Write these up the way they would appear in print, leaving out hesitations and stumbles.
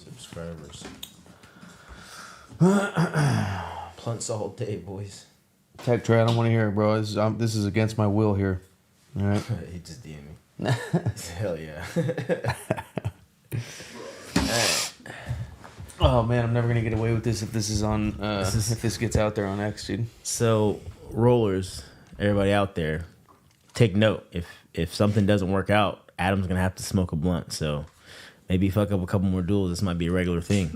subscribers. Blunts all day, boys. Tech Trey, I don't want to hear it, bro. This is against my will here. All right. He just DM me. Hell yeah. Oh man, I'm never gonna get away with this if this is on. If this gets out there on X, dude. So rollers, everybody out there, take note. If something doesn't work out, Adam's gonna have to smoke a blunt. So maybe fuck up a couple more duels. This might be a regular thing.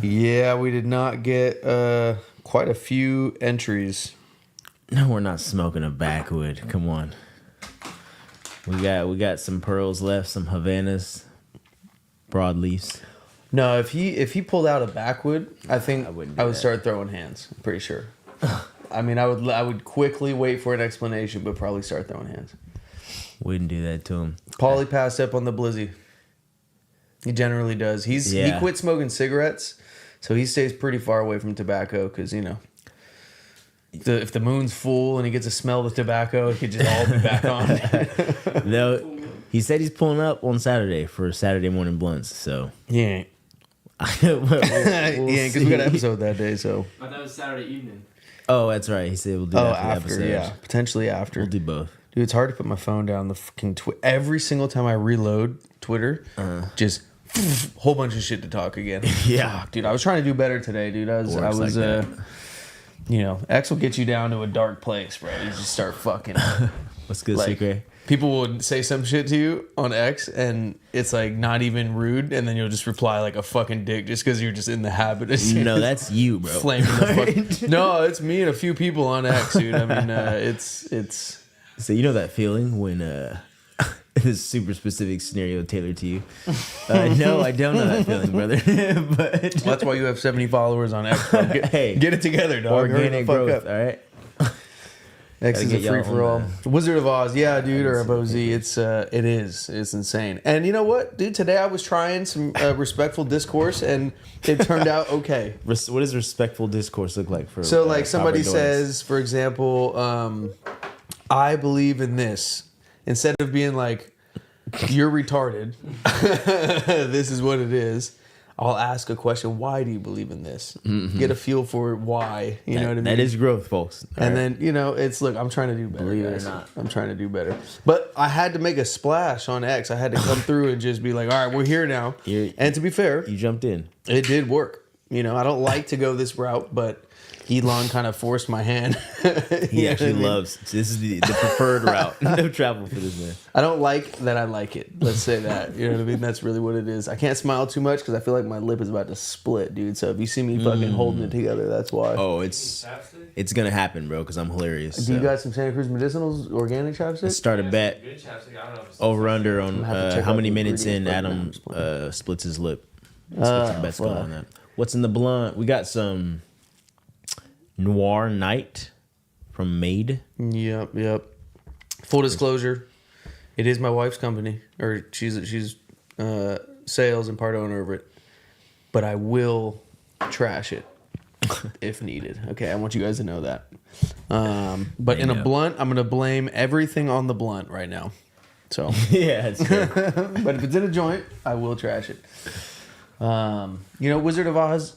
Yeah, we did not get quite a few entries. No, we're not smoking a backwood. Come on. We got some pearls left, some Havanas, broadleafs. No, if he pulled out a backwood, I think I would that. start throwing hands. I'm pretty sure. I mean, I would quickly wait for an explanation, but probably start throwing hands. Wouldn't do that to him. Paulie passed up on the blizzy. He generally does. He quit smoking cigarettes, so he stays pretty far away from tobacco because if the moon's full and he gets a smell of tobacco, it could just all be back on. No, he said he's pulling up on Saturday for Saturday morning blunts. So He ain't. we'll Because we got an episode that day. So. But that was Saturday evening. Oh, that's right. He said we'll do that for the episode. Yeah, potentially after. We'll do both. Dude, it's hard to put my phone down. The fucking every single time I reload Twitter, just whole bunch of shit to talk again. Yeah, dude, I was trying to do better today, dude. I was X will get you down to a dark place, bro. You just start fucking. What's good, Secret? People would say some shit to you on X, and it's like not even rude, and then you'll just reply like a fucking dick just because you're just in the habit of No, that's you, bro. Flaming the fuck. No, it's me and a few people on X, dude. I mean, it's. So you know that feeling when this super specific scenario tailored to you? No, I don't know that feeling, brother. But That's why you have 70 followers on X. Bro. Get it together, dog. Organic growth, all right? X is a free for all. Wizard of Oz, yeah, dude, or a BOZ. It's insane. And you know what, dude? Today I was trying some respectful discourse, and it turned out okay. What does respectful discourse look like for? So, like, somebody says, for example, I believe in this. Instead of being like, you're retarded, this is what it is. I'll ask a question. Why do you believe in this? Mm-hmm. Get a feel for why. You know what I mean? That is growth, folks. And then, look, I'm trying to do better. Believe it or not. I'm trying to do better. But I had to make a splash on X. I had to come through and just be like, all right, we're here now. And to be fair, you jumped in. It did work. I don't like to go this route, but Elon kind of forced my hand. He actually loves. This is the preferred route of travel for this man. I don't like that I like it. Let's say that. You know what I mean? That's really what it is. I can't smile too much because I feel like my lip is about to split, dude. So if you see me fucking holding it together, that's why. Oh, it's gonna happen, bro. Because I'm hilarious. Do you got some Santa Cruz Medicinals organic chapstick? Let's start a bet. Over under on how many minutes in Adam splits his lip. Let's get some bets going on that. What's in the blunt? We got some Noir Night from Made. Yep. Full disclosure, it is my wife's company, or she's sales and part owner of it. But I will trash it if needed. Okay, I want you guys to know that. But in a blunt, I'm gonna blame everything on the blunt right now. So yeah, it's good. But if it's in a joint, I will trash it. Wizard of Oz.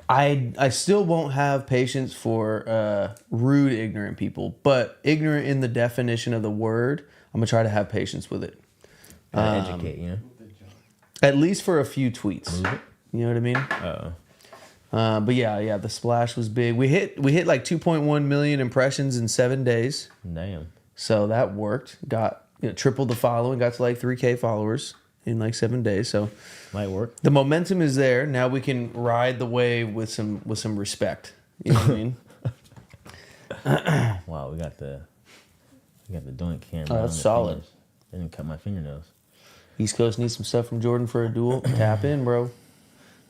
I still won't have patience for rude, ignorant people, but ignorant in the definition of the word, I'm gonna try to have patience with it. Educate, At least for a few tweets. You know what I mean? But yeah, the splash was big. We hit like 2.1 million impressions in 7 days. Damn. So that worked. Got tripled the following. Got to like 3K followers in like 7 days. So might work. The momentum is there. Now we can ride the wave with some respect. You know what I mean? Wow, we got the Doink camera. Oh, that's solid. Fingers. Didn't cut my fingernails. East Coast needs some stuff from Jordan for a duel. Tap in, bro.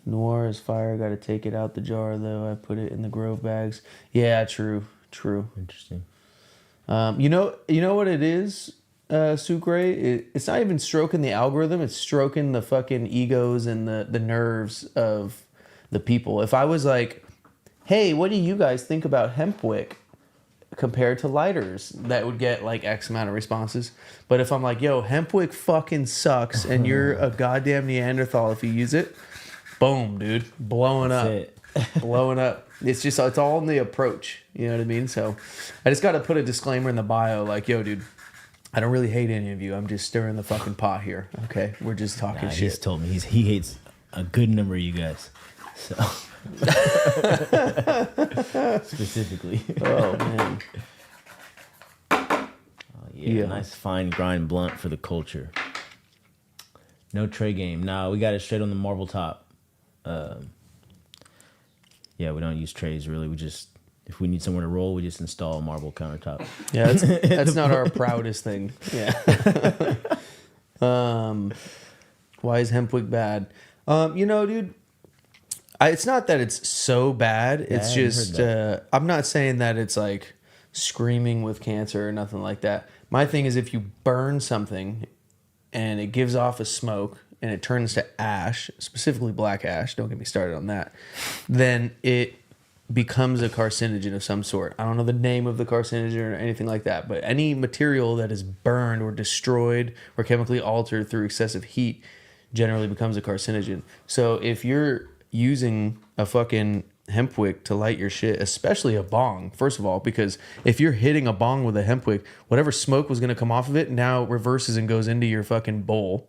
Noir is fire. Got to take it out the jar though. I put it in the Grove bags. Yeah, true. Interesting. You know what it is? Sucre, it's not even stroking the algorithm, it's stroking the fucking egos and the nerves of the people. If I was like, hey, what do you guys think about hemp wick? compared to lighters that would get like X amount of responses. But if I'm like, yo, hemp wick fucking sucks and you're a goddamn Neanderthal if you use it, boom, dude, blowing up. Blowing up. It's all in the approach. You know what I mean? So I just got to put a disclaimer in the bio like, yo, dude, I don't really hate any of you. I'm just stirring the fucking pot here. Okay? We're just talking shit. He's told me he hates a good number of you guys. So specifically. Oh, man. Yeah, nice fine grind blunt for the culture. No tray game. Nah, we got it straight on the marble top. Yeah, we don't use trays really. We just, if we need somewhere to roll, we just install a marble countertop. Yeah, that's not our proudest thing. Yeah. Why is hemp wick bad? You know, dude, it's not that it's so bad. It's just I'm not saying that it's like screaming with cancer or nothing like that. My thing is if you burn something and it gives off a smoke and it turns to ash, specifically black ash, don't get me started on that, then it becomes a carcinogen of some sort. I don't know the name of the carcinogen or anything like that, but any material that is burned or destroyed or chemically altered through excessive heat generally becomes a carcinogen. So if you're using a fucking hemp wick to light your shit, especially a bong, first of all, because if you're hitting a bong with a hemp wick, whatever smoke was going to come off of it now reverses and goes into your fucking bowl.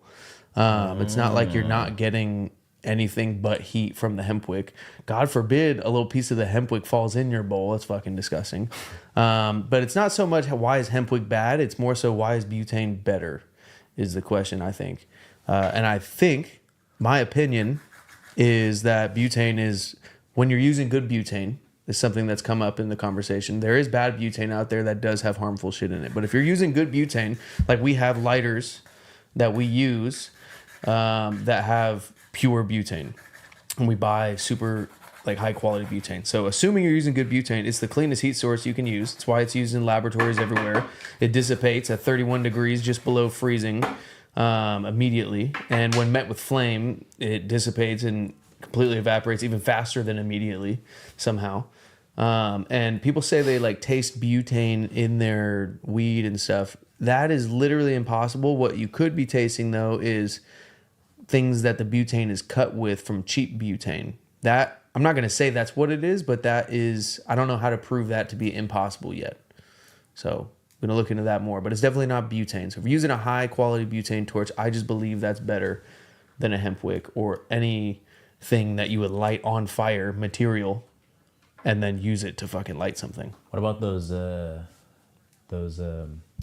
It's not like you're not getting anything but heat from the hemp wick. God forbid a little piece of the hemp wick falls in your bowl. That's fucking disgusting. But it's not so much why is hemp wick bad. It's more so why is butane better is the question, I think. And I think my opinion is that butane is, when you're using good butane, is something that's come up in the conversation. There is bad butane out there that does have harmful shit in it. But if you're using good butane, like we have lighters that we use that have pure butane, and we buy super like high quality butane. So assuming you're using good butane, it's the cleanest heat source you can use. It's why it's used in laboratories everywhere. It dissipates at 31 degrees just below freezing immediately, and when met with flame, it dissipates and completely evaporates even faster than immediately somehow. And people say they like taste butane in their weed and stuff. That is literally impossible. What you could be tasting though is things that the butane is cut with from cheap butane. That, I'm not going to say that's what it is, but that is, I don't know how to prove that to be impossible yet. So I'm going to look into that more, but it's definitely not butane. So if you're using a high quality butane torch, I just believe that's better than a hemp wick or anything that you would light on fire material and then use it to fucking light something. What about those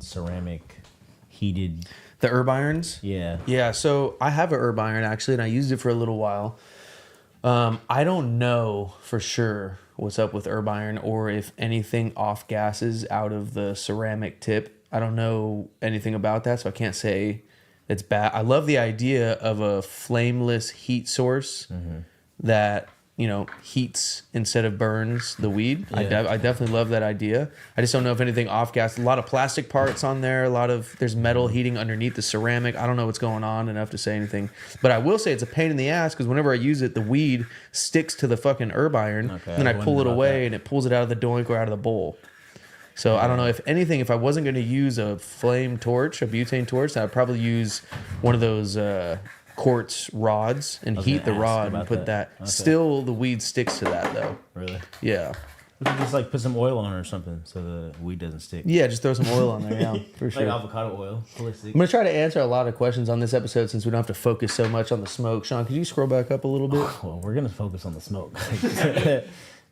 ceramic heated... The herb irons? Yeah. Yeah, so I have a herb iron actually, and I used it for a little while. I don't know for sure what's up with herb iron or if anything off gases out of the ceramic tip. I don't know anything about that, so I can't say it's bad. I love the idea of a flameless heat source that, you know, heats instead of burns the weed. Yeah. I definitely love that idea. I just don't know if anything off gas. A lot of plastic parts on there. There's metal heating underneath the ceramic. I don't know what's going on enough to say anything. But I will say it's a pain in the ass because whenever I use it, the weed sticks to the fucking herb iron. Okay, and then I pull it away and it pulls it out of the doink or out of the bowl. So I don't know if anything, if I wasn't going to use a flame torch, a butane torch, I'd probably use one of those quartz rods and heat the rod and put that. Okay. Still, the weed sticks to that though. Really? Yeah. We could just like put some oil on it or something so the weed doesn't stick. Yeah, just throw some oil on there. Yeah, for sure. Like avocado oil. I'm gonna try to answer a lot of questions on this episode since we don't have to focus so much on the smoke. Sean, could you scroll back up a little bit? Well, we're gonna focus on the smoke.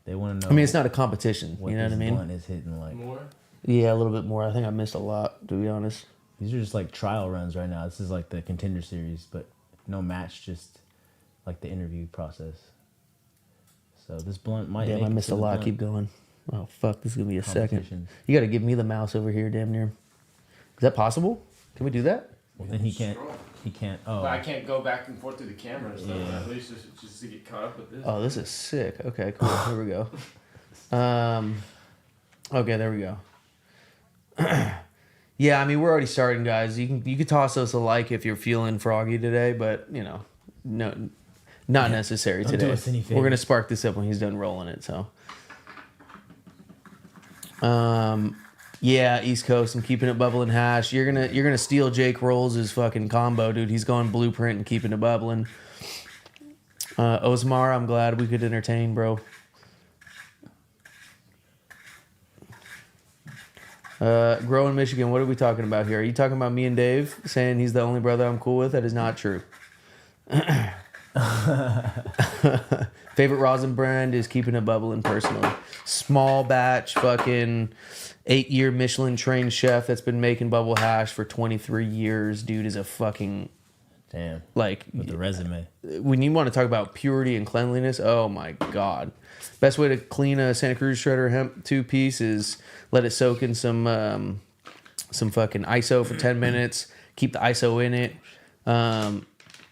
They want to know. I mean, it's not a competition. You know what I mean? One is hitting like more. Yeah, a little bit more. I think I missed a lot, to be honest. These are just like trial runs right now. This is like the contender series, but no match, just like the interview process. So this blunt might. Damn, I missed a lot. Blunt. Keep going. Oh fuck, this is gonna be a second. You got to give me the mouse over here, damn near. Is that possible? Can we do that? Well, then he can't. He can't. Oh, but I can't go back and forth through the camera and stuff. Yeah. At least just to get caught up with this. Oh, this is sick. Okay, cool. Here we go. Okay, there we go. Yeah, I mean, we're already starting, guys. You could toss us a like if you're feeling froggy today, but you know, no, not necessary today. Do us any favors. We're gonna spark this up when he's done rolling it. So, Yeah, East Coast. I'm keeping it bubbling hash. You're gonna steal Jake Rolls' fucking combo, dude. He's going blueprint and keeping it bubbling. Osmar, I'm glad we could entertain, bro. Grow in Michigan. What are we talking about here? Are you talking about me and Dave saying he's the only brother I'm cool with? That is not true. Favorite rosin brand is keeping it bubbling personally. Small batch, fucking 8-year Michelin trained chef that's been making bubble hash for 23 years. Dude is a fucking Damn. like With the resume. when you want to talk about purity and cleanliness. Oh my god. Best way to clean a Santa Cruz shredder hemp 2-piece is let it soak in some fucking ISO for 10 minutes. Keep the ISO in it.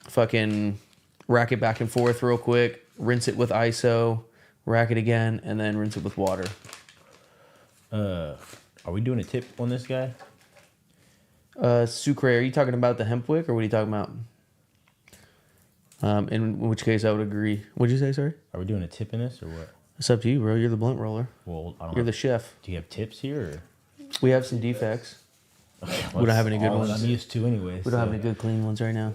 Fucking rack it back and forth real quick. Rinse it with ISO. Rack it again, and then rinse it with water. Are we doing a tip on this guy? Sucre, are you talking about the hemp wick, or what are you talking about? In which case, I would agree. What'd you say, sorry? Are we doing a tip in this or what? It's up to you, bro. You're the blunt roller. Well, I don't You're know. the chef. Do you have tips here? We have some defects. Or? We don't have any good All ones. I'm used to anyway. We don't have any good clean ones right now.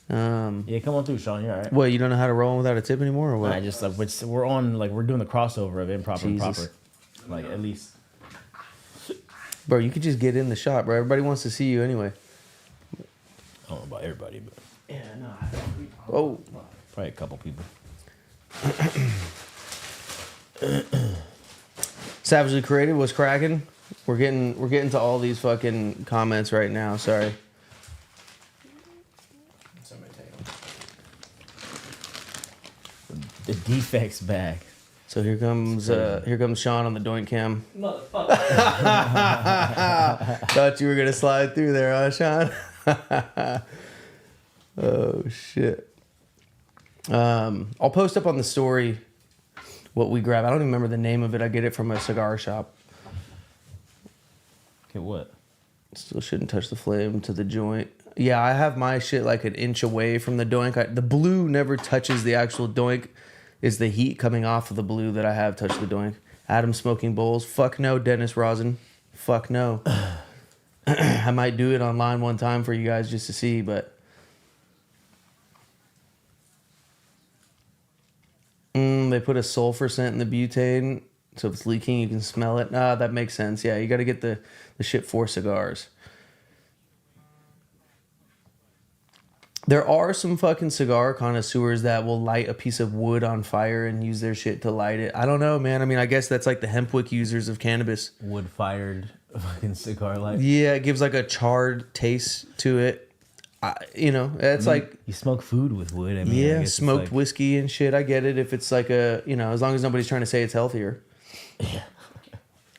Yeah, come on through, Sean. You're all right. What, you don't know how to roll without a tip anymore, or what? I just we're on we're doing the crossover of improper and Jesus. proper. Like at least. Bro, you could just get in the shot, bro. Everybody wants to see you anyway. I don't know about everybody, but Yeah, no. Oh. probably a couple people. Savagely Creative was cracking. We're getting to all these fucking comments right now. Sorry. Somebody take them. The defects bag. So here comes Sean on the Doink Cam. Motherfucker. Thought you were gonna slide through there, huh, Sean? Oh shit. I'll post up on the story what we grab. I don't even remember the name of it. I get it from a cigar shop. Okay, what? Still shouldn't touch the flame to the joint. Yeah, I have my shit like an inch away from the doink. The blue never touches the actual doink. Is the heat coming off of the blue that I have touched the doink. Adam smoking bowls. Fuck no, Dennis Rosin. Fuck no. I might do it online one time for you guys just to see, but they put a sulfur scent in the butane, so if it's leaking, you can smell it. Ah, that makes sense. Yeah, you got to get the shit for cigars. There are some fucking cigar connoisseurs that will light a piece of wood on fire and use their shit to light it. I don't know, man. I mean, I guess that's like the hemp wick users of cannabis. Wood fired fucking cigar light. Yeah, it gives like a charred taste to it. It's like You smoke food with wood. I mean, I yeah, guess it's smoked like, whiskey and shit. I get it if it's like as long as nobody's trying to say it's healthier. Yeah.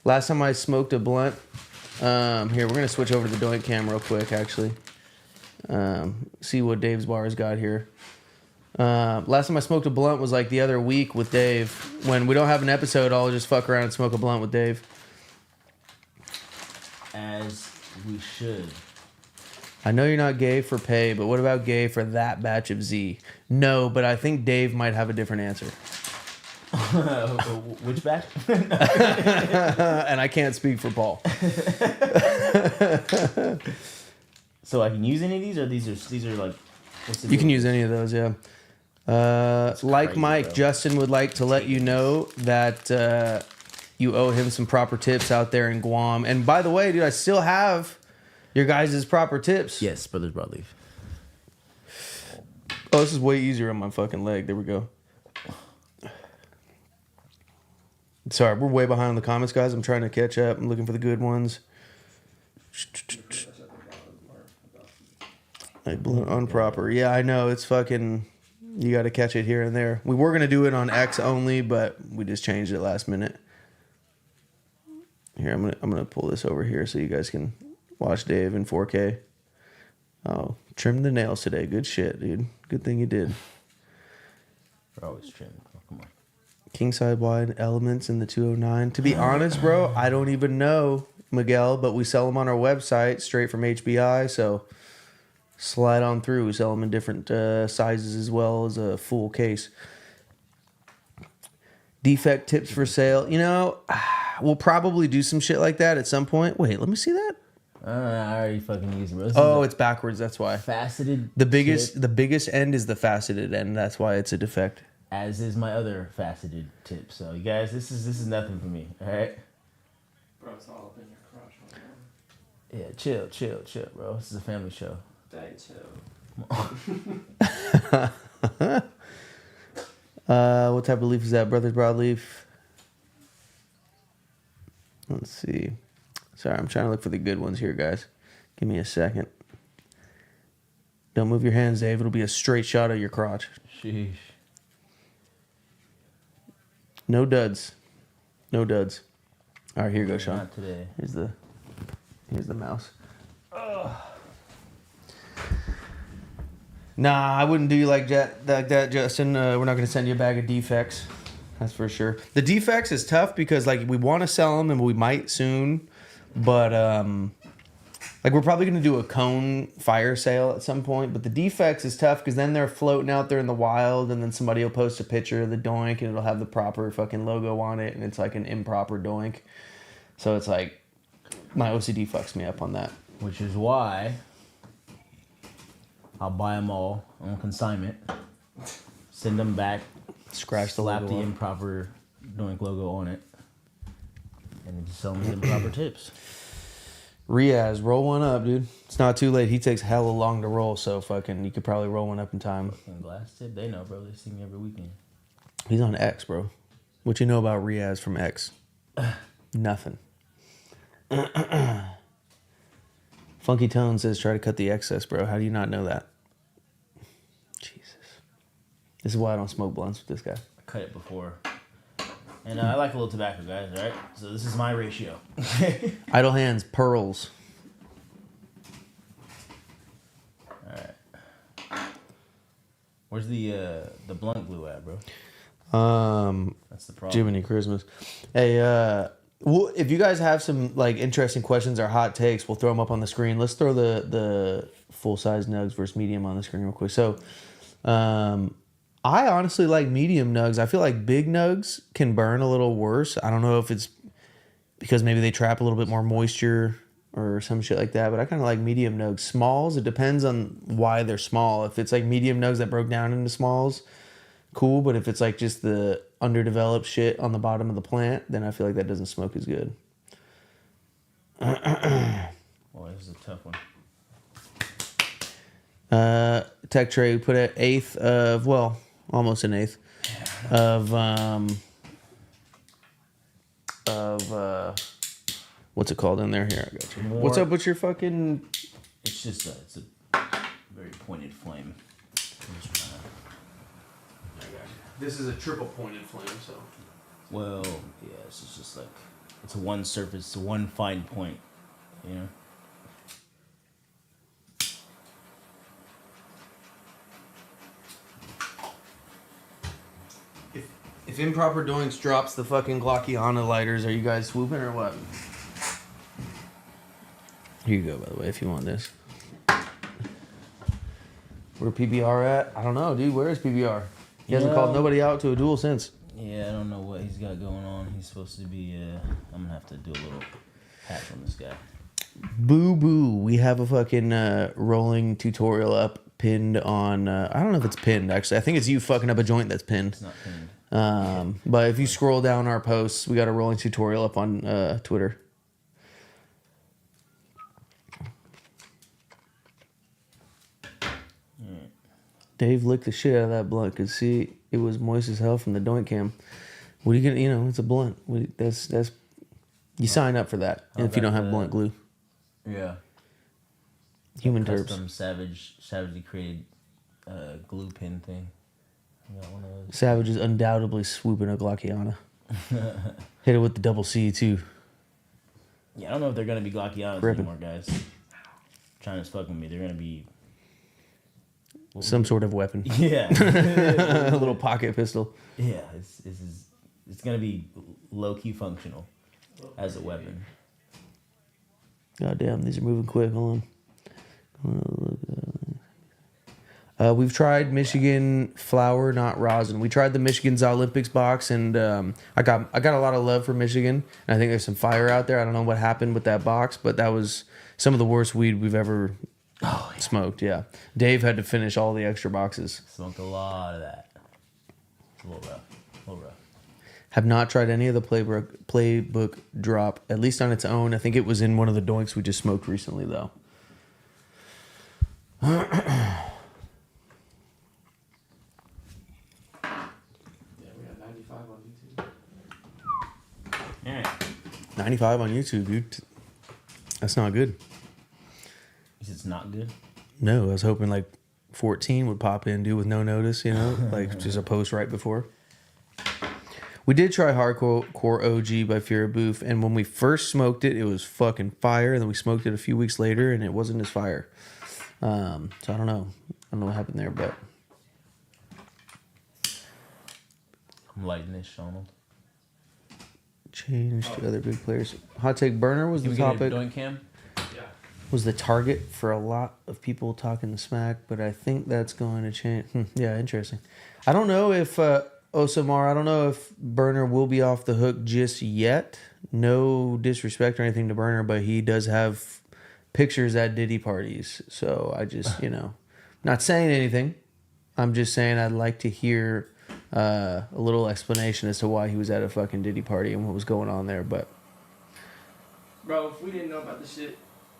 Last time I smoked a blunt, here we're gonna switch over to the Doink Cam real quick, actually. See what Dave's bars got here. Last time I smoked a blunt was like the other week with Dave. When we don't have an episode, I'll just fuck around and smoke a blunt with Dave. As we should. I know you're not gay for pay, but what about gay for that batch of Z? No, but I think Dave might have a different answer. Which batch? And I can't speak for Paul. So I can use any of these, or these are like. What's the You can deal? use any of those, yeah. Like crazy, Mike, bro. Justin would like to let you know that you owe him some proper tips out there in Guam. And by the way, dude, I still have your guys' proper tips. Yes, Brothers Broadleaf. Oh, this is way easier on my fucking leg. There we go. Sorry, we're way behind on the comments, guys. I'm trying to catch up. I'm looking for the good ones. Like blue improper. Yeah, I know. It's fucking... You got to catch it here and there. We were going to do it on X only, but we just changed it last minute. Here, I'm gonna pull this over here so you guys can watch Dave in 4K. Oh, trimmed the nails today. Good shit, dude. Good thing you did. We're always trimmed. Oh, come on. King side wide elements in the 209. To be honest, bro, I don't even know, Miguel, but we sell them on our website straight from HBI, so slide on through. We sell them in different sizes as well as a full case. Defect tips for sale. You know, we'll probably do some shit like that at some point. Wait, let me see that. I already fucking used it. Oh, it's backwards. That's why. Faceted. The biggest end is the faceted end. That's why it's a defect. As is my other faceted tip. So you guys, this is nothing for me. All right. Bro, it's all up in your crotch. Yeah, chill, bro. This is a family show. Daddy, chill. What type of leaf is that? Brothers broadleaf. Let's see. Sorry, I'm trying to look for the good ones here, guys. Give me a second. Don't move your hands, Dave. It'll be a straight shot of your crotch. Sheesh. No duds. No duds. All right, here you go, Sean. Not today. Here's the mouse. Ugh. Nah, I wouldn't do you like that, Justin. We're not going to send you a bag of defects. That's for sure. The defects is tough because like we want to sell them and we might soon, but like we're probably going to do a cone fire sale at some point. But the defects is tough because then they're floating out there in the wild, and then somebody will post a picture of the doink and it'll have the proper fucking logo on it, and it's like an improper doink. So it's like my OCD fucks me up on that. Which is why I'll buy them all on consignment, send them back, Scratch the slap logo the on. improper doink logo on it, and then just sell them as improper tips. Riaz, roll one up, dude. It's not too late. He takes hella long to roll, so fucking you could probably roll one up in time. Fucking glass tip, they know, bro. They see me every weekend. He's on X, bro. What you know about Riaz from X? Nothing. Funky Tone says try to cut the excess, bro. How do you not know that? Jesus. This is why I don't smoke blunts with this guy. I cut it before. And I like a little tobacco, guys, all right? So this is my ratio. Idle hands, pearls. All right. Where's the blunt glue at, bro? That's the problem. Jiminy Christmas. Hey, well, if you guys have some like interesting questions or hot takes, we'll throw them up on the screen. Let's throw the full size nugs versus medium on the screen real quick. So, I honestly like medium nugs. I feel like big nugs can burn a little worse. I don't know if it's because maybe they trap a little bit more moisture or some shit like that, but I kind of like medium nugs. Smalls, it depends on why they're small. If it's like medium nugs that broke down into smalls, cool. But if it's like just the underdeveloped shit on the bottom of the plant, then I feel like that doesn't smoke as good. Boy, this is a tough one. Tech tray, we put an eighth of, well, almost an eighth of what's it called in there? Here, I got you. What's up with your fucking? It's just it's a very pointed flame. This is a triple pointed flame, so. Well, yeah, it's just like it's a one surface, it's a one fine point, you know. If Improper Doinks drops the fucking Glockiana lighters, are you guys swooping or what? Here you go, by the way, if you want this. Where PBR at? I don't know, dude. Where is PBR? He hasn't called nobody out to a duel since. Yeah, I don't know what he's got going on. He's supposed to be. I'm gonna have to do a little patch on this guy. Boo boo. We have a fucking rolling tutorial up pinned on. I don't know if it's pinned actually. I think it's you fucking up a joint that's pinned. It's not pinned. But if you scroll down our posts, we got a rolling tutorial up on Twitter. Dave licked the shit out of that blunt because see, it was moist as hell from the doink cam. What are you gonna? You know, it's a blunt. That's you sign up for that if you don't have blunt glue. Yeah. Human Custom terps. savagely created glue pin thing. I got one of those. Savage is undoubtedly swooping a Glockiana. Hit it with the double C too. Yeah, I don't know if they're gonna be Glockianas Gripping. anymore, guys. Trying to fuck with me. They're gonna be Some sort of weapon. yeah. A little pocket pistol. Yeah, it's gonna be low key functional as a weapon. God damn, these are moving quick. Hold on. We've tried Michigan flour, not rosin. We tried the Michigan's Olympics box, and I got a lot of love for Michigan. And I think there's some fire out there. I don't know what happened with that box, but that was some of the worst weed we've ever smoked. Yeah, Dave had to finish all the extra boxes. Smoked a lot of that. It's a little rough. A little rough. Have not tried any of the playbook drop, at least on its own. I think it was in one of the Doinks we just smoked recently, though. We got 95 on YouTube. Yeah. 95 on YouTube, dude. That's not good. It's not good. No, I was hoping like 14 would pop in, dude, with no notice, you know, like just a post right before. We did try Hardcore OG by Fear of Booth, and when we first smoked it, it was fucking fire. And then we smoked it a few weeks later, and it wasn't as fire. So I don't know. I don't know what happened there, but I'm lighting this, Donald. change to other big players. Hot take burner was the topic. Doink cam? Yeah. Was the target for a lot of people talking the smack, but I think that's going to change. Yeah, interesting. I don't know if Osamar. I don't know if Burner will be off the hook just yet. No disrespect or anything to Burner, but he does have pictures at Diddy parties. So I just, not saying anything. I'm just saying I'd like to hear a little explanation as to why he was at a fucking Diddy party and what was going on there. But Bro, if we didn't know about this shit,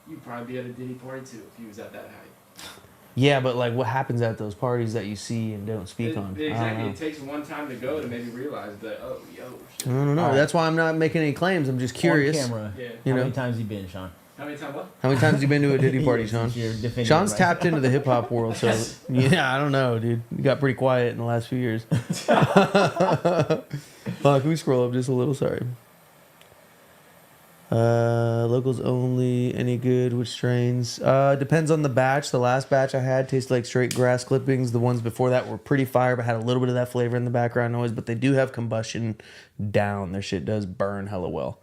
you'd probably be at a Diddy party too if he was at that height. yeah, but like what happens at those parties that you see and don't speak on? Exactly. It takes one time to go to maybe realize that, oh, yo, shit. I don't know. All right. That's why I'm not making any claims. I'm just curious. On camera. Yeah. How many times you been, Sean? How many times what? How many times have you been to a Diddy party, Sean? You're defending Sean's it, right? tapped into the hip hop world, so yeah, I don't know, dude. You got pretty quiet in the last few years. Can we scroll up just a little? Sorry. Locals only. Any good? Which strains? Depends on the batch. The last batch I had tasted like straight grass clippings. The ones before that were pretty fire, but had a little bit of that flavor in the background noise. But they do have combustion down. Their shit does burn hella well.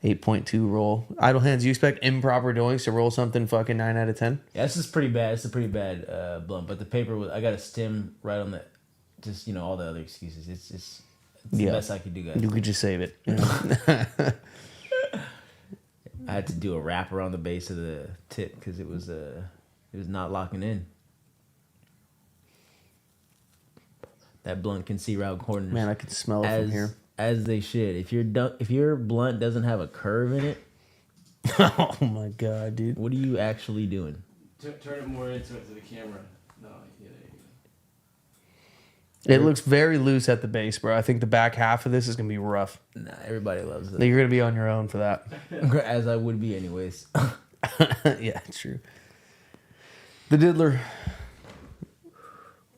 8.2 roll. Idle hands. You expect Improper Doinks to roll something fucking 9 out of 10? Yeah, this is pretty bad. It's a pretty bad blunt. But the paper was, I got a stem right on the, just, all the other excuses. It's the best I could do, guys. You could just save it. I had to do a wrap around the base of the tip because it was not locking in. That blunt can see around corners. Man, I could smell it from here. As they should. If your blunt doesn't have a curve in it, Oh my god, dude. what are you actually doing? Turn it more into it to the camera. No, yeah, It looks very loose at the base, bro. I think the back half of this is gonna be rough. Nah, everybody loves Like, it. you're gonna be on your own for that. As I would be anyways. Yeah, it's true. The Diddler.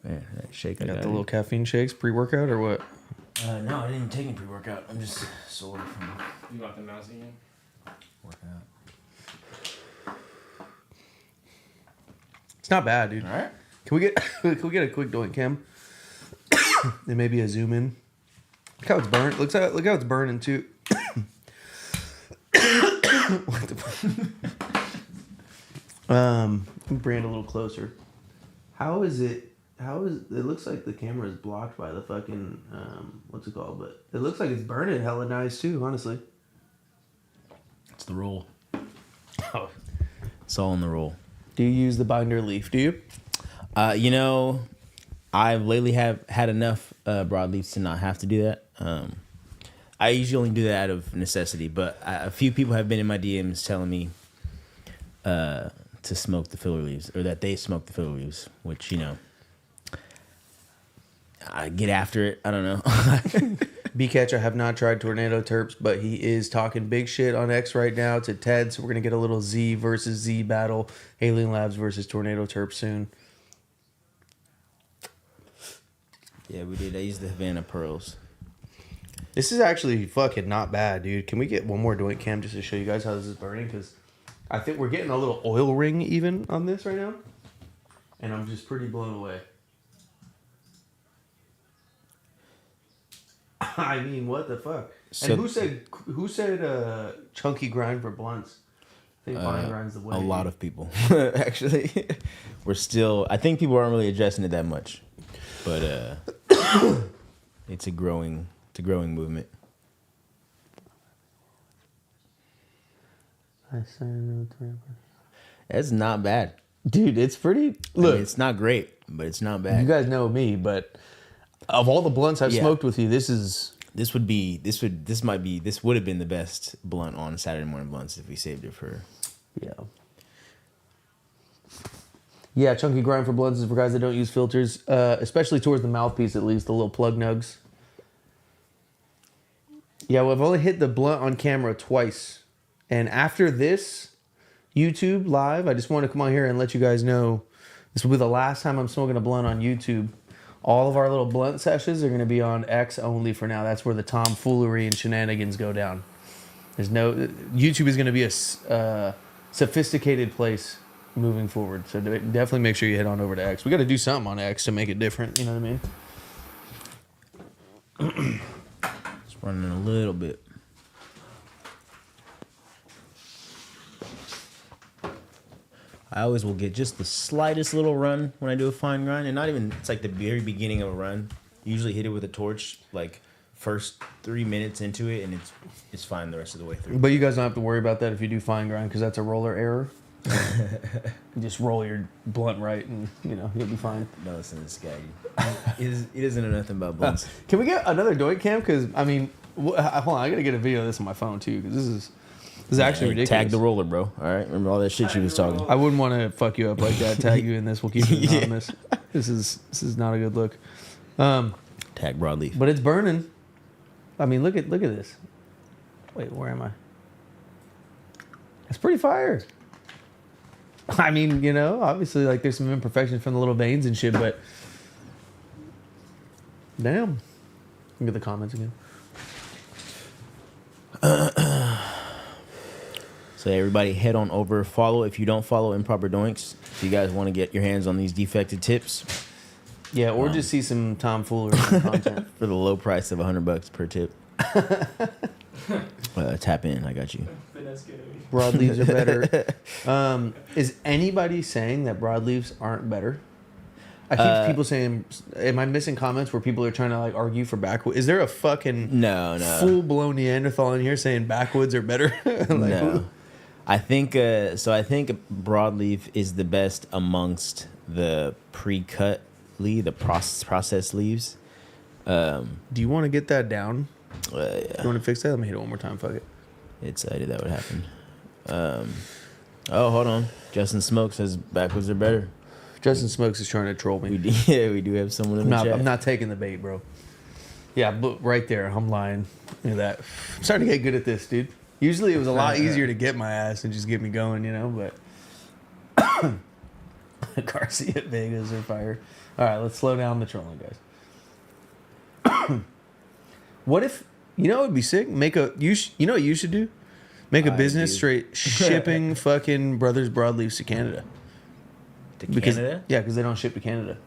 Man, that shake I Got got. the little caffeine shakes, pre-workout or what? No, I didn't even take any pre-workout. I'm just sore from You got the mouse again? working out. It's not bad, dude. All right. Can we get a quick doink cam? And maybe a zoom in. Look how it's burnt. Look how it's burning too. What the fuck? Brand a little closer. How is it? It looks like the camera is blocked by the fucking what's it called? But it looks like it's burning hella nice too. Honestly. It's the roll. Oh. It's all in the roll. Do you use the binder leaf? Do you? I've lately have had enough broadleafs to not have to do that. I usually only do that out of necessity, but a few people have been in my DMs telling me to smoke the filler leaves, or that they smoke the filler leaves, which, I get after it. I don't know. B-Catch, I have not tried Tornado Terps, but he is talking big shit on X right now to Ted, so we're going to get a little Z versus Z battle. Alien Labs versus Tornado Terps soon. Yeah, we did. I used the Havana Pearls. This is actually fucking not bad, dude. Can we get one more doink cam just to show you guys how this is burning? Because I think we're getting a little oil ring even on this right now. And I'm just pretty blown away. I mean, what the fuck? So, and who said chunky grind for blunts? think fine grind's the way. A lot of people, actually. I think people aren't really addressing it that much. But it's a growing movement. That's not bad. Dude, it's pretty. Look, I mean, it's not great, but it's not bad. You guys know me, but of all the blunts I've smoked with you, this would have been the best blunt on Saturday Morning Blunts if we saved it for. Yeah, chunky grind for blunts is for guys that don't use filters, especially towards the mouthpiece at least, the little plug nugs. Yeah, well, I've only hit the blunt on camera twice. And after this YouTube live, I just want to come on here and let you guys know this will be the last time I'm smoking a blunt on YouTube. All of our little blunt sessions are going to be on X only for now. That's where the tomfoolery and shenanigans go down. YouTube is going to be a sophisticated place moving forward. So definitely make sure you head on over to X. We got to do something on X to make it different. You know what I mean? It's running a little bit. I always will get just the slightest little run when I do a fine grind, and not even, it's like the very beginning of a run. Usually hit it with a torch, like first 3 minutes into it, and it's fine the rest of the way through. But you guys don't have to worry about that if you do fine grind, because that's a roller error. You just roll your blunt right, and you'll be fine. No, listen to this guy. He doesn't know nothing about blunts. Can we get another Doink cam? Because I mean, hold on, I gotta get a video of this on my phone too, because this is actually ridiculous. Tag the roller, bro. All right, remember all that shit you was talking. I wouldn't want to fuck you up like that. Tag you in this. We'll keep it anonymous. This is not a good look. Tag broadleaf. But it's burning. I mean, look at this. Wait, where am I? It's pretty fire. I mean, obviously, like there's some imperfections from the little veins and shit, but damn. Look at the comments again. So everybody head on over, follow. If you don't follow Improper Doinks, if you guys want to get your hands on these defected tips. Yeah, or just see some tomfoolery content. For the low price of $100 per tip. Tap in, I got you. Broadleaves are better. Is anybody saying that broadleaves aren't better? I keep people saying, am I missing comments where people are trying to like argue for backwoods? Is there a fucking no full-blown Neanderthal in here saying backwoods are better? No. I think broadleaf is the best amongst the pre-cut leaf, the processed leaves. Do you want to get that down? Yeah. You want to fix that? Let me hit it one more time. Fuck it. It's I knew that would happen. Oh, hold on. Justin Smoke says backwoods are better. Justin Smokes is trying to troll me. We do have someone in the chat. I'm not taking the bait, bro. Yeah, but right there, I'm lying. Look at that. I'm starting to get good at this, dude. Usually it was a lot easier to get my ass and just get me going, but Garcia Vegas are fire. All right, let's slow down the trolling, guys. What if, it would be sick? You know what you should do? Make a business straight shipping fucking Brothers Broadleafs to Canada. Canada? Yeah, because they don't ship to Canada.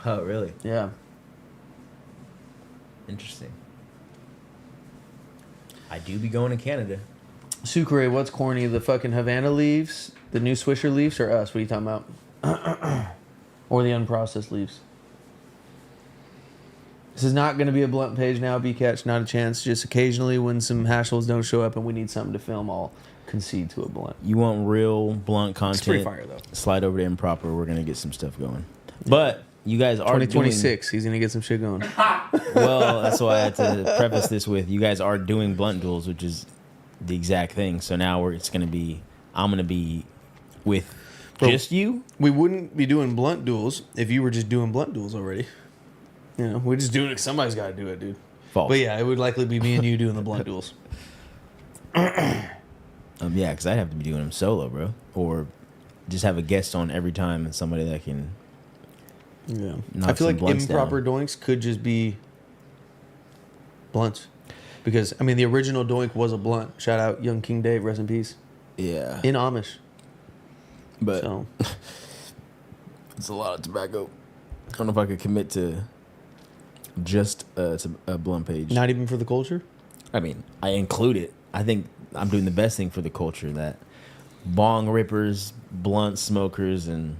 Oh, really? Yeah. Interesting. I do be going to Canada. Sucre, what's corny? The fucking Havana leaves, the new Swisher leaves, or us? What are you talking about? Or the unprocessed leaves? This is not going to be a blunt page now, B-Catch. Not a chance. Just occasionally when some hashholes don't show up and we need something to film, I'll concede to a blunt. You want real blunt content? It's pretty fire, though. Slide over to Improper. We're going to get some stuff going. But you guys are 2026, he's going to get some shit going. Well, that's why I had to preface this with you guys are doing blunt duels, which is the exact thing. So now I'm going to be with just you. We wouldn't be doing blunt duels if you were just doing blunt duels already. We're just doing it. Somebody's got to do it, dude. False. But yeah, it would likely be me and you doing the blunt duels. Yeah, because I'd have to be doing them solo, bro. Or just have a guest on every time and somebody that can. Yeah. I feel like Improper Doinks could just be blunts. Because, the original Doink was a blunt. Shout out Young King Dave, rest in peace. Yeah. In Amish. But it's a lot of tobacco. I don't know if I could commit to just to a blunt page. Not even for the culture? I include it. I think I'm doing the best thing for the culture that bong rippers, blunt smokers, and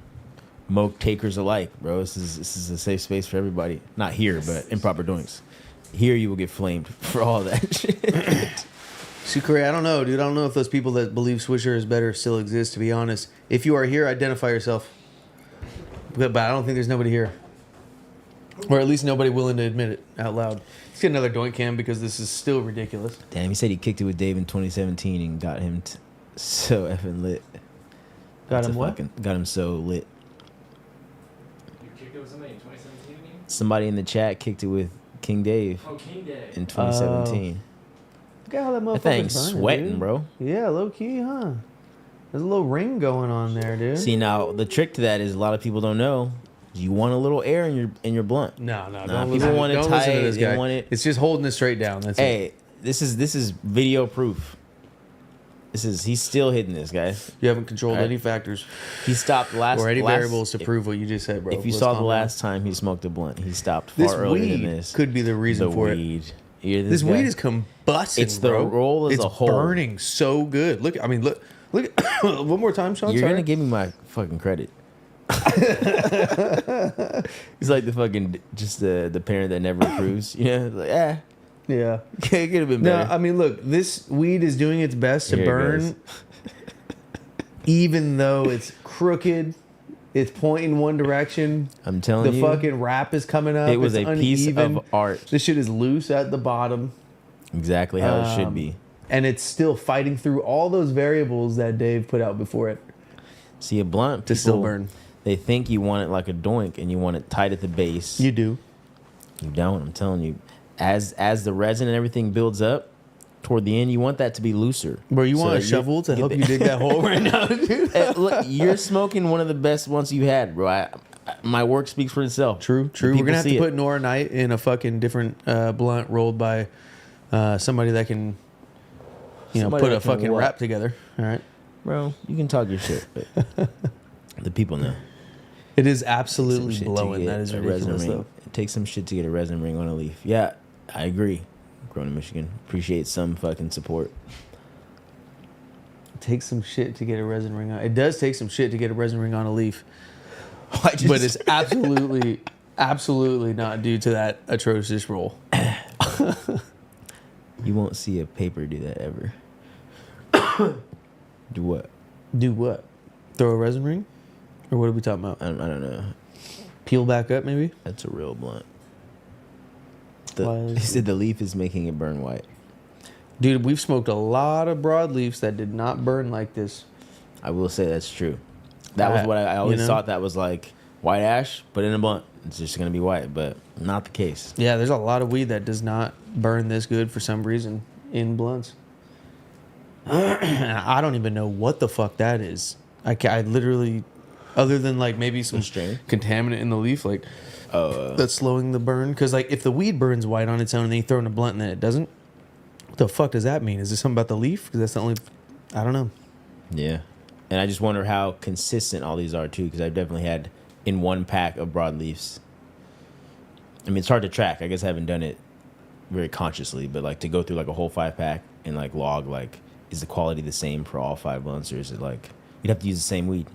moke takers alike, bro. This is a safe space for everybody. Not here, but Improper Doinks. Here you will get flamed for all that shit. See, Corey, I don't know, dude. I don't know if those people that believe Swisher is better still exist, to be honest. If you are here, identify yourself. But I don't think there's nobody here. Or at least nobody willing to admit it out loud. Let's get another Doink cam because this is still ridiculous. Damn, he said he kicked it with Dave in 2017 and got him so effing lit. Got him what? Got him so lit. You kicked it with somebody in 2017 again? Somebody in the chat kicked it with King Dave Oh, King Dave. in 2017. Look at how that motherfucker's That thing's burning, sweating, dude. bro. Yeah, low key, huh? There's a little ring going on there, dude. See, now the trick to that is a lot of people don't know. You want a little air in your blunt. No, Nah, don't people listen, want it don't tight, listen to this they guy. want it- It's just holding it straight down. That's it. Hey, this is video proof. He's still hitting this, guys. You haven't controlled Alright. any factors He stopped or any last- variables to prove what you just said, bro. If you Let's saw the calm down. last time he smoked a blunt, he stopped far This earlier weed than this. could be the reason the for weed. it. You hear This guy? weed is combusting, It's the bro. roll as it's a whole. burning so good. Look, I mean, look. One more time, Sean. You're sorry. gonna give me my fucking credit. He's like the fucking just the parent that never approves. You know, like Yeah. it could have been No, better. I mean, look. This weed is doing its best to Here it burn, goes. even though it's crooked. It's pointing one direction. I'm telling The you, fucking wrap is coming up. it was it's a piece uneven. of art. This shit is loose at the bottom. Exactly how it should be. And it's still fighting through all those variables that Dave put out before it See, a blunt to still people, burn. They think you want it like a doink, and you want it tight at the base. You do. You don't. I'm telling you, as the resin and everything builds up, toward the end, you want that to be looser. Bro, you So want a that shovel to get help the- you dig that hole right now, dude? Hey, look, you're smoking one of the best ones you had, bro. My work speaks for itself. True. The We're people gonna have see to it. put Nora Knight in a fucking different blunt rolled by somebody that can, Somebody put that a can fucking what? rap together. All right. Bro, you can talk your shit, but the people know. It is Some absolutely shit to blowing. get That is a resin ridiculous, ring. though. It takes some shit to get a resin ring on a leaf. Yeah, I agree. Grown in Michigan. Appreciate some fucking support. It takes some shit to get a resin ring on. It does take some shit to get a resin ring on a leaf, I just- but it's absolutely not due to that atrocious roll. You won't see a paper do that ever. Do what? Do what? Throw a resin ring, or what are we talking about? I don't know. Peel back up, maybe. That's a real blunt. Why is He said the leaf is making it burn white. Dude, we've smoked a lot of broadleafs that did not burn like this. I will say that's true. That was what I always you know? thought that was like white ash, but in a blunt. It's just going to be white, but not the case. Yeah, there's a lot of weed that does not burn this good for some reason in blunts. I don't even know what the fuck that is. I literally, other than like maybe some strain? contaminant in the leaf, like that's slowing the burn. Because like if the weed burns white on its own and then you throw in a blunt and then it doesn't, what the fuck does that mean? Is this something about the leaf? Because that's the only, I don't know. Yeah. And I just wonder how consistent all these are, too, because I've definitely had in one pack of broadleafs. I mean, it's hard to track. I guess I haven't done it very consciously, but like to go through like a whole 5-pack and like log, like, is the quality the same for all 5 blunts, or is it like you'd have to use the same weed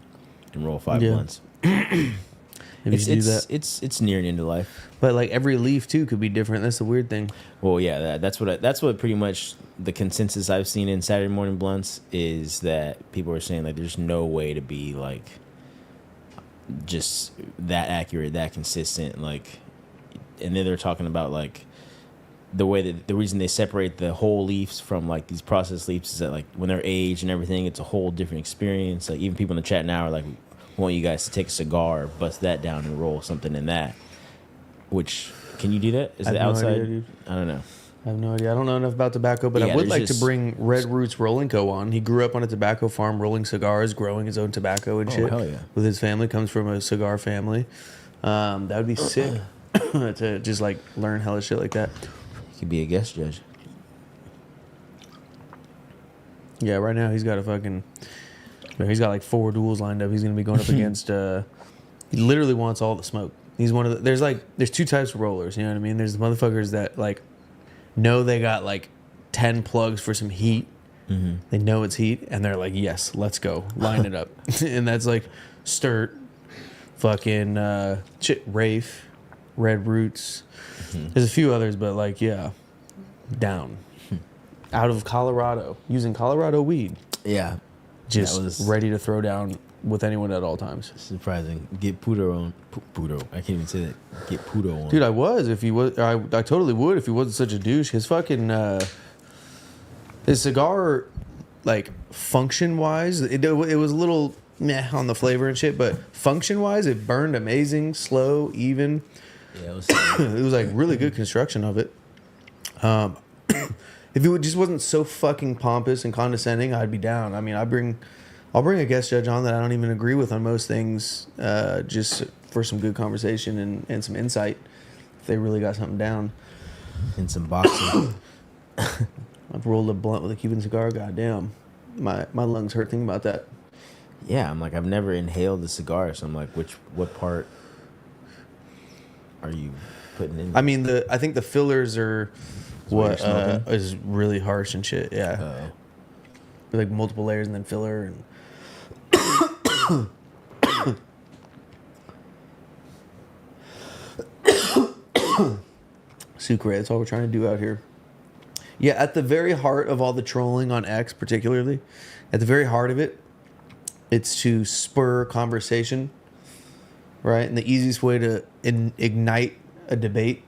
and roll 5 Yeah. blunts? Maybe you should do that. It's nearing into life. But like every leaf too could be different. That's the weird thing. Well, yeah, that's what pretty much the consensus I've seen in Saturday morning blunts is that people are saying like there's no way to be like just that accurate, that consistent, like, and then they're talking about like the way that the reason they separate the whole leaves from like these processed leaves is that like when they're aged and everything, it's a whole different experience. Like even people in the chat now are like, I want you guys to take a cigar, bust that down, and roll something in that. Which can you do that? Is I it have no outside? idea, dude. I don't know. I have no idea. I don't know enough about tobacco, but Yeah, I would there's like to just- bring Red Roots Rolling Co. on. He grew up on a tobacco farm, rolling cigars, growing his own tobacco and Oh, shit. hell yeah. With his family, comes from a cigar family. That would be sick to just like learn hella shit like that. You could be a guest judge. Yeah, right now he's got a fucking. He's got like 4 duels lined up. He's gonna be going up against. He literally wants all the smoke. He's one of the. There's 2 types of rollers. You know what I mean? There's the motherfuckers that like know they got like 10 plugs for some heat, They know it's heat, and they're like, yes, let's go. Line it up. And that's like Sturt, fucking Rafe, Red Roots. There's a few others, but like, yeah, down. Out of Colorado, using Colorado weed. Yeah. Just ready to throw down with anyone at all times. Surprising. Get Pudo on. Pudo. I can't even say that. Get Pudo on. Dude, I was. If he was, I totally would if he wasn't such a douche. His fucking, his cigar, like, function-wise, it was a little meh on the flavor and shit, but function-wise, it burned amazing, slow, even. Yeah, it was it was, like, really good construction of it. If it just wasn't so fucking pompous and condescending, I'd be down. I mean, I'll bring a guest judge on that I don't even agree with on most things, just for some good conversation and some insight, if they really got something down. And some boxing. I've rolled a blunt with a Cuban cigar. Goddamn, my lungs hurt thinking about that. Yeah, I'm like, I've never inhaled a cigar, so I'm like, what part are you putting in? I mean, I think the fillers are what is really harsh and shit. Yeah, like multiple layers and then filler and. Sucre, that's all we're trying to do out here. Yeah, at the very heart of all the trolling on X, particularly, at the very heart of it, it's to spur conversation, right? And the easiest way to ignite a debate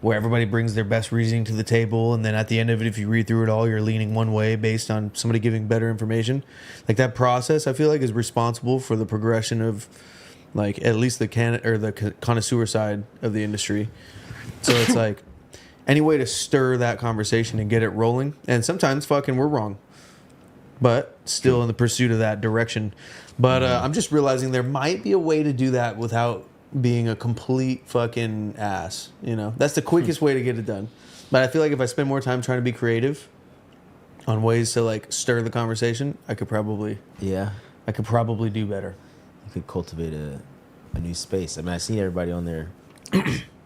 where everybody brings their best reasoning to the table, and then at the end of it, if you read through it all, you're leaning one way based on somebody giving better information. Like, that process, I feel like, is responsible for the progression of, like, at least the connoisseur side of the industry. So it's like any way to stir that conversation and get it rolling. And sometimes fucking we're wrong, but still in the pursuit of that direction. But I'm just realizing there might be a way to do that without being a complete fucking ass. You know, that's the quickest way to get it done. But I feel like if I spend more time trying to be creative on ways to, like, stir the conversation, I could probably do better. You could cultivate a new space. I mean, I see everybody on there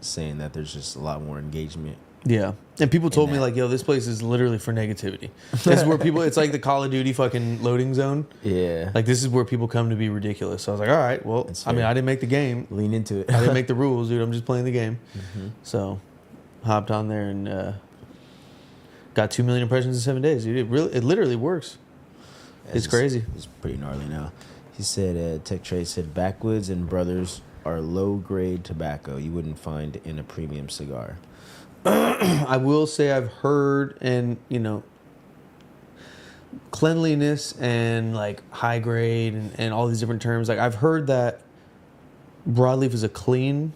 saying that there's just a lot more engagement. Yeah. And people told me, like, yo, this place is literally for negativity. This is where people, it's like the Call of Duty fucking loading zone. Yeah. Like, this is where people come to be ridiculous. So I was like, all right, well, I mean, I didn't make the game. Lean into it. I didn't make the rules, dude. I'm just playing the game. Mm-hmm. So hopped on there and got 2 million impressions in 7 days, dude. It literally works. It's crazy. It's pretty gnarly now. He said, Tech Trade said, Backwoods and Brothers are low-grade tobacco you wouldn't find in a premium cigar. I will say I've heard, and, you know, cleanliness and, like, high grade and all these different terms. Like, I've heard that broadleaf is a clean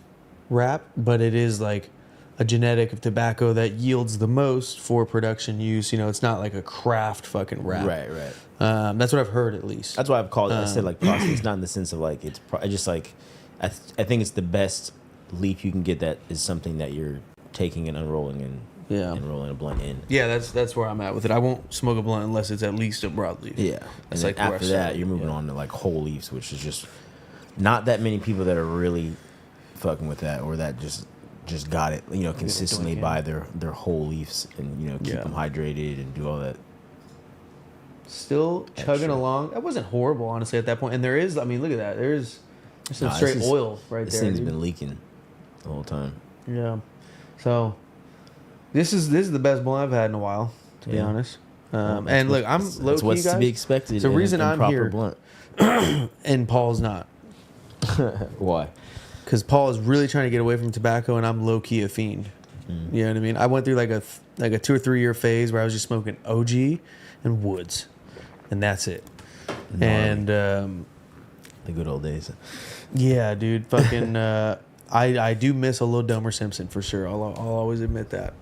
wrap, but it is, like, a genetic of tobacco that yields the most for production use. You know, it's not like a craft fucking wrap. Right. That's what I've heard, at least. That's why I've called it. I said, like, process. It's not in the sense of, like, it's I just, like, I think it's the best leaf you can get that is something that you're taking and unrolling and rolling a blunt in. Yeah, that's where I'm at with it. I won't smoke a blunt unless it's at least a broadleaf. Yeah. That's and like after that, you're moving on to, like, whole leaves, which is just not that many people that are really fucking with that or that just got it, you know, consistently buy their whole leaves and, you know, keep them hydrated and do all that. Still chugging along. That wasn't horrible, honestly, at that point. And there is, I mean, look at that. There's some straight oil right there. This thing's been leaking the whole time. Yeah. So this is the best blunt I've had in a while, to be honest. And look, I'm low key, guys. What's to be expected. The reason I'm here, blunt. and Paul's not. Why? Because Paul is really trying to get away from tobacco, and I'm low key a fiend. You know what I mean? I went through like a 2 or 3 year phase where I was just smoking OG and Woods, and that's it. And the good old days. Yeah, dude. Fucking. I do miss a little Domer Simpson for sure. I'll always admit that.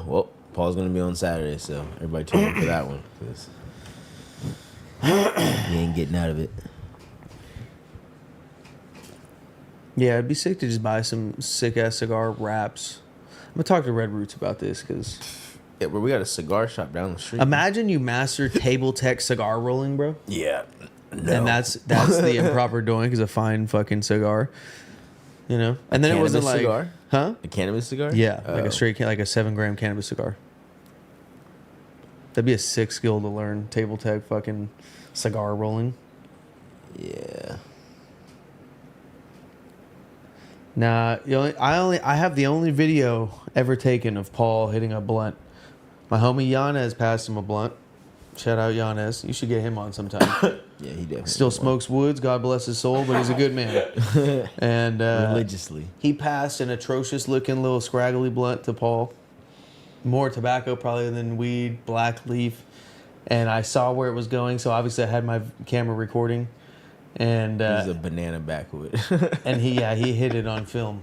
Well, Paul's gonna be on Saturday, so everybody tune in for that one because he ain't getting out of it. Yeah, it'd be sick to just buy some sick ass cigar wraps. I'm gonna talk to Red Roots about this because we got a cigar shop down the street. Imagine you master table tech cigar rolling, bro. Yeah. No. And that's the Improper Doink is a fine fucking cigar. you know. And then it wasn't Cannabis like, cigar? huh? A cannabis cigar? Yeah, Oh. like a straight, like a 7-gram cannabis cigar. That'd be a sick skill to learn. Table tech, fucking cigar rolling. Yeah. Nah, I have the only video ever taken of Paul hitting a blunt. My homie Yanez passed him a blunt. Shout out Yanez. You should get him on sometime. Yeah, he definitely Still smokes woods. God bless his soul, but he's a good man. And religiously. he passed an atrocious looking little scraggly blunt to Paul. More tobacco probably than weed, black leaf. And I saw where it was going, so obviously I had my camera recording. And He's a banana backwood. and he hit it on film.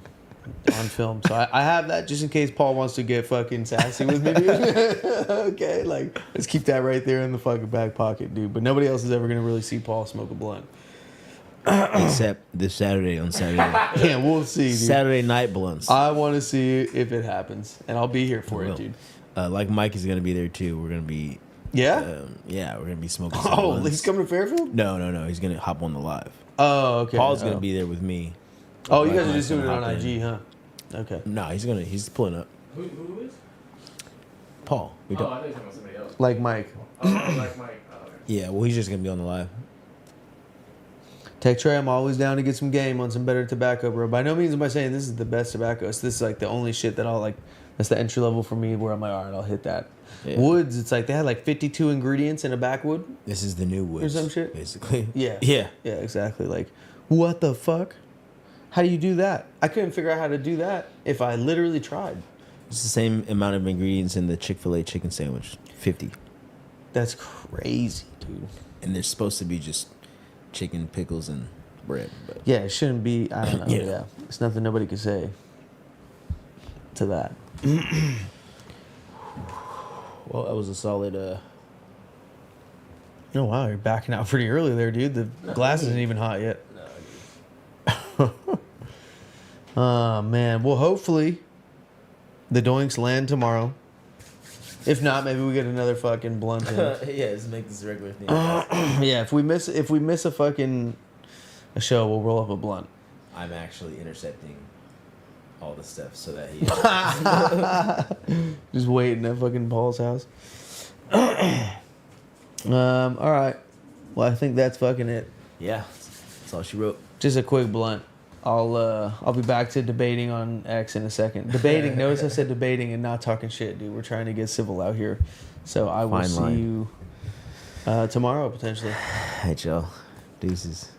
So I have that just in case Paul wants to get fucking sassy with me, dude. Okay, like, let's keep that right there in the fucking back pocket, dude. But nobody else is ever gonna really see Paul smoke a blunt. Except this Saturday on Saturday. Yeah, we'll see, dude. Saturday night blunts. I want to see if it happens, and I'll be here for I it, will. dude. Like Mike is gonna be there too. We're gonna be. Yeah. Yeah, we're gonna be smoking. Some Oh, blunts. he's coming to Fairfield? No. He's gonna hop on the live. Oh, okay. Paul's gonna be there with me. Oh, you Like guys are Mike's just doing it gonna on hop IG, in. huh? Okay. No, he's pulling up. Who is? Paul. We Oh, don't. I thought you were talking about somebody else. Like Mike. Oh, like Mike. Oh, okay. Yeah, well, he's just gonna be on the live. Tech Trey, I'm always down to get some game on some better tobacco, bro. By no means am I saying this is the best tobacco. This is like the only shit that I'll like. That's the entry level for me where I'm like, all right, I'll hit that. Yeah. Woods, it's like they had like 52 ingredients in a backwood. This is the new woods. Or some shit? Basically. Yeah. Yeah. Yeah, exactly. Like, what the fuck? How do you do that? I couldn't figure out how to do that if I literally tried. It's the same amount of ingredients in the Chick-fil-A chicken sandwich. 50. That's crazy, dude. And they're supposed to be just chicken, pickles, and bread. But Yeah, it shouldn't be. I don't know. Yeah. Yeah. It's nothing nobody could say to that. well, that was a solid. Oh, wow. You're backing out pretty early there, dude. The glass isn't even hot yet. Oh, man. Well, hopefully the Doinks land tomorrow. If not, maybe we get another fucking blunt in. Yeah, let's make this a regular thing. Yeah, if we miss a fucking a show, we'll roll up a blunt. I'm actually intercepting all the stuff so that he. Just waiting at fucking Paul's house. All right. Well, I think that's fucking it. Yeah, that's all she wrote. Just a quick blunt. I'll be back to debating on X in a second. Debating. Notice I said debating and not talking shit, dude. We're trying to get civil out here. So I will Fine see line. you tomorrow potentially. Hey, y'all. Deuces.